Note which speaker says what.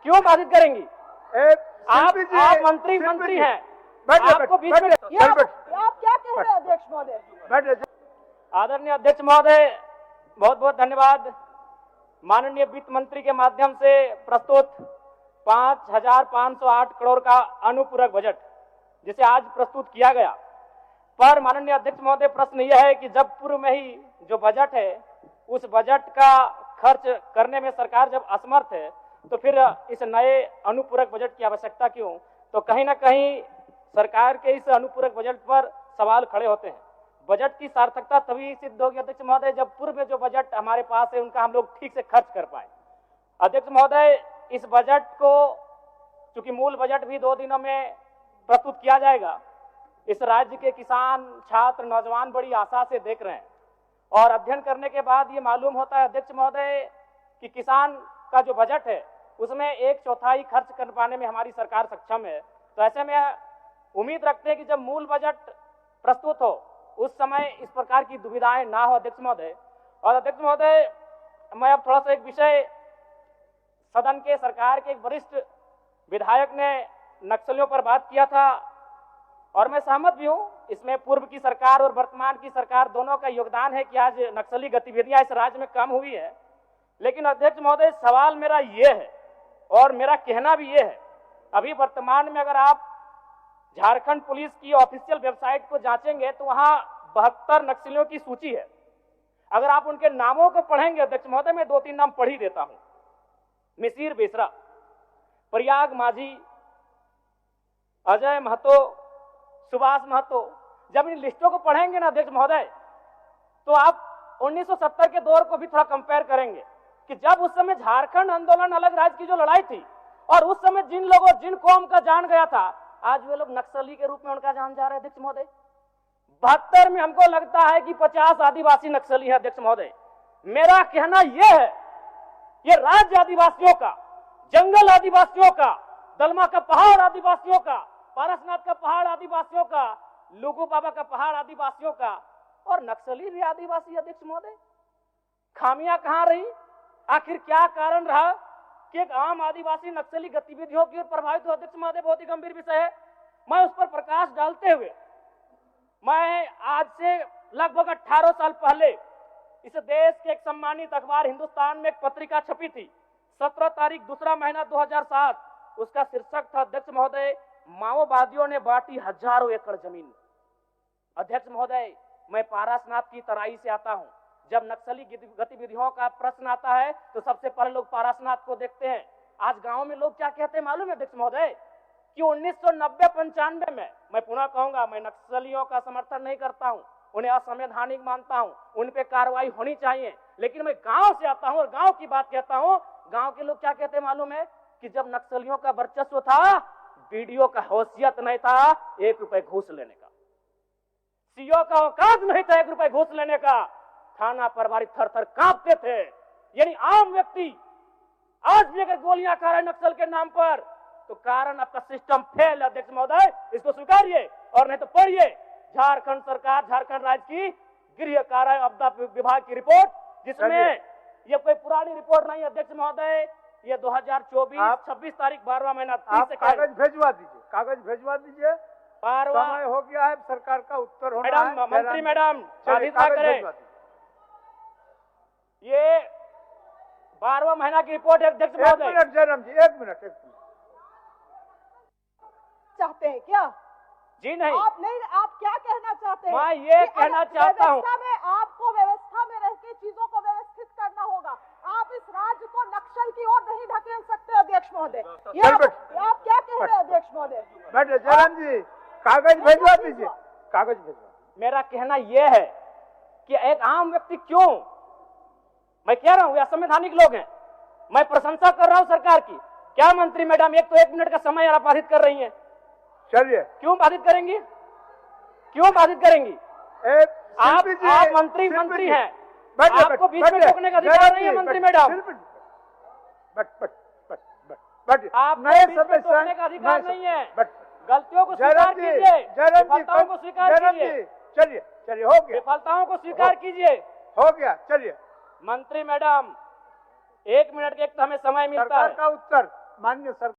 Speaker 1: क्यों बाधित करेंगी? आप मंत्री हैं, आपको बीच में
Speaker 2: आप क्या कह रहे हैं अध्यक्ष महोदय?
Speaker 1: आदरणीय अध्यक्ष महोदय, बहुत बहुत धन्यवाद। माननीय वित्त मंत्री के माध्यम से प्रस्तुत 5,508 करोड़ का अनुपूरक बजट जिसे आज प्रस्तुत किया गया, पर माननीय अध्यक्ष महोदय प्रश्न यह है कि जब पूर्व में ही जो बजट है उस बजट का खर्च करने में सरकार जब असमर्थ है तो फिर इस नए अनुपूरक बजट की आवश्यकता क्यों? तो कहीं ना कहीं सरकार के इस अनुपूरक बजट पर सवाल खड़े होते हैं। बजट की सार्थकता तभी सिद्ध होगी अध्यक्ष महोदय जब पूर्व में जो बजट हमारे पास है उनका हम लोग ठीक से खर्च कर पाए। अध्यक्ष महोदय, इस बजट को चूंकि मूल बजट भी 2 दिनों में प्रस्तुत किया जाएगा, इस राज्य के किसान, छात्र, नौजवान बड़ी आशा से देख रहे हैं और अध्ययन करने के बाद ये मालूम होता है अध्यक्ष महोदय कि किसान का जो बजट है उसमें 1/4 खर्च कर पाने में हमारी सरकार सक्षम है। तो ऐसे में उम्मीद रखते हैं कि जब मूल बजट प्रस्तुत हो उस समय इस प्रकार की दुविधाएं ना हो अध्यक्ष महोदय। और अध्यक्ष महोदय, मैं अब थोड़ा सा एक विषय, सदन के सरकार के एक वरिष्ठ विधायक ने नक्सलियों पर बात किया था और मैं सहमत भी हूं, इसमें पूर्व की सरकार और वर्तमान की सरकार दोनों का योगदान है कि आज नक्सली गतिविधियां इस राज्य में कम हुई है। लेकिन अध्यक्ष महोदय, सवाल मेरा ये है और मेरा कहना भी ये है, अभी वर्तमान में अगर आप झारखंड पुलिस की ऑफिशियल वेबसाइट को जांचेंगे तो वहां 72 नक्सलियों की सूची है। अगर आप उनके नामों को पढ़ेंगे अध्यक्ष महोदय, मैं 2-3 नाम पढ़ ही देता हूं। मिसिर बेसरा, प्रयाग माझी, अजय महतो, सुभाष महतो। जब इन लिस्टों को पढ़ेंगे ना अध्यक्ष महोदय तो आप 1970 के दौर को भी थोड़ा कंपेयर करेंगे कि जब उस समय झारखंड आंदोलन, अलग राज्य की जो लड़ाई थी और उस समय जिन लोगों, जिन कौम का जान गया था, आज वे लोग नक्सली के रूप में उनका जान जा रहे हैं अध्यक्ष महोदय। 72 में हमको लगता है कि 50 आदिवासी नक्सली है अध्यक्ष महोदय। मेरा कहना यह है, ये राज्य आदिवासियों का, जंगल आदिवासियों का, दलमा का पहाड़ आदिवासियों का, पारसनाथ का पहाड़ आदिवासियों का, लुगू बाबा का पहाड़ आदिवासियों का और नक्सली भी आदिवासी अध्यक्ष महोदय। खामियां कहां रही? आखिर क्या कारण रहा कि एक आम आदिवासी नक्सली गतिविधियों की ओर प्रभावित हो अध्यक्ष महोदय? बहुत ही गंभीर विषय है। मैं उस पर प्रकाश डालते हुए, मैं आज से लगभग 18 साल पहले इस देश के एक सम्मानित अखबार हिंदुस्तान में एक पत्रिका छपी थी, 17 तारीख 2रा महीना 2007। उसका शीर्षक था अध्यक्ष महोदय, माओवादियों ने बांटी हजारों एकड़ जमीन। अध्यक्ष महोदय, मैं पारसनाथ की तराई से आता हूं। जब नक्सली गतिविधियों का प्रश्न आता है तो सबसे पहले लोग पारसनाथ को देखते हैं। आज गांव में लोग क्या कहते हैं मालूम है अध्यक्ष महोदय कि 1990-95 में, मैं पुनः कहूंगा, मैं नक्सलियों का समर्थन नहीं करता हूं, उन्हें असंवैधानिक मानता हूं, उन पे कार्रवाई होनी चाहिए, लेकिन मैं गांव से आता हूं और गांव की बात कहता हूं। गांव के लोग क्या कहते हैं मालूम है कि जब नक्सलियों का वर्चस्व था, बीडीओ का हैसियत नहीं था 1 रुपए घूस लेने का, सीओ का औकात नहीं था 1 रुपए घूस लेने का, थाना प्रभारी थर-थर कांपते थे। यानी आम व्यक्ति आज भी अगर गोलियां खा रहे नक्सल के नाम पर तो कारण आपका सिस्टम फेल है अध्यक्ष महोदय, इसको स्वीकारिए और नहीं तो पढ़िए झारखंड सरकार, झारखंड राज्य की गृह कार्य आपदा विभाग की रिपोर्ट, जिसमें ये कोई पुरानी रिपोर्ट नहीं अध्यक्ष महोदय, ये 2024 26 तारीख 12वां महीना 30 से
Speaker 3: कागज भिजवा दीजिए, कागज भिजवा दीजिए।
Speaker 1: 12वां
Speaker 3: समय हो गया है, सरकार का उत्तर होना
Speaker 1: है। मंत्री मैडम बाधित ना करें, ये 12वां महीना की रिपोर्ट है अध्यक्ष महोदय।
Speaker 3: 1 मिनट जयराम जी, 1 मिनट।
Speaker 2: चाहते हैं क्या?
Speaker 1: जी नहीं,
Speaker 2: आप नहीं, आप क्या कहना चाहते हैं?
Speaker 1: मैं ये कहना चाहता हूं,
Speaker 2: आपको व्यवस्था में रह के चीजों को व्यवस्थित करना होगा। आप इस राज्य को नक्सल की ओर नहीं ढकेल सकते अध्यक्ष महोदय। आप क्या कह रहे हैं अध्यक्ष महोदय?
Speaker 3: बैठे जयराम जी, कागज भिजवा दीजिए, कागज भिजवा।
Speaker 1: मेरा कहना यह है कि एक आम व्यक्ति क्यों, मैं कह रहा हूं असंवैधानिक लोग हैं, मैं प्रशंसा कर रहा हूं सरकार की। क्या मंत्री मैडम, एक तो 1 मिनट का समय आप बाधित कर रही हैं,
Speaker 3: चलिए।
Speaker 1: क्यों बाधित करेंगी? क्यों बाधित करेंगे? आप मंत्री हैं, आपको बीच में रोकने का अधिकार नहीं है मंत्री मैडम। आप नए बीच में रोकने का अधिकार नहीं है। गलतियों को स्वीकार कीजिए, विफलताओं को स्वीकार कीजिए।
Speaker 3: चलिए चलिए, हो गया।
Speaker 1: विफलताओं को स्वीकार कीजिए।
Speaker 3: हो गया, चलिए।
Speaker 1: मंत्री मैडम 1 मिनट के एक तो हमें समय मिलता है।
Speaker 3: सरकार का उत्तर माननीय सरकार